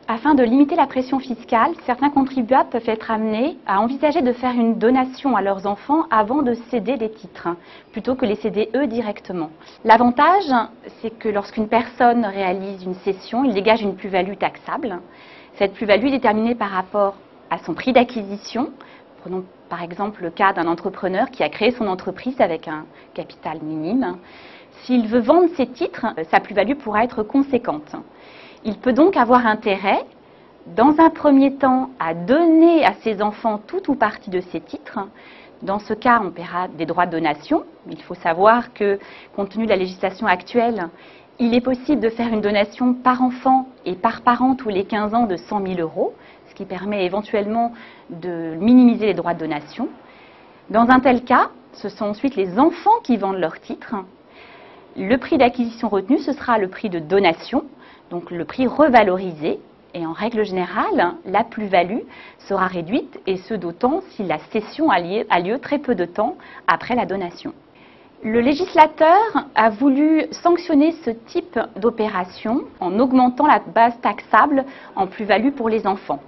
Afin de limiter la pression fiscale, certains contribuables peuvent être amenés à envisager de faire une donation à leurs enfants avant de céder les titres, plutôt que les céder eux directement. L'avantage, c'est que lorsqu'une personne réalise une cession, il dégage une plus-value taxable. Cette plus-value est déterminée par rapport à son prix d'acquisition. Prenons par exemple le cas d'un entrepreneur qui a créé son entreprise avec un capital minime. S'il veut vendre ses titres, sa plus-value pourra être conséquente. Il peut donc avoir intérêt, dans un premier temps, à donner à ses enfants tout ou partie de ses titres. Dans ce cas, on paiera des droits de donation. Il faut savoir que, compte tenu de la législation actuelle, il est possible de faire une donation par enfant et par parent tous les 15 ans de 100 000 €, ce qui permet éventuellement de minimiser les droits de donation. Dans un tel cas, ce sont ensuite les enfants qui vendent leurs titres. Le prix d'acquisition retenu, ce sera le prix de donation, donc le prix revalorisé. Et en règle générale, la plus-value sera réduite, et ce d'autant si la cession a lieu très peu de temps après la donation. Le législateur a voulu sanctionner ce type d'opération en augmentant la base taxable en plus-value pour les enfants.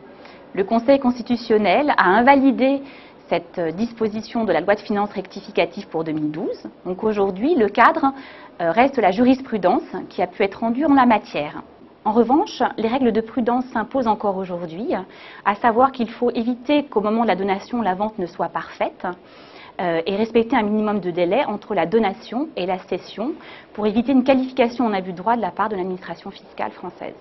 Le Conseil constitutionnel a invalidé cette disposition de la loi de finances rectificative pour 2012. Donc aujourd'hui, le cadre reste la jurisprudence qui a pu être rendue en la matière. En revanche, les règles de prudence s'imposent encore aujourd'hui, à savoir qu'il faut éviter qu'au moment de la donation, la vente ne soit parfaite et respecter un minimum de délai entre la donation et la cession pour éviter une qualification en abus de droit de la part de l'administration fiscale française.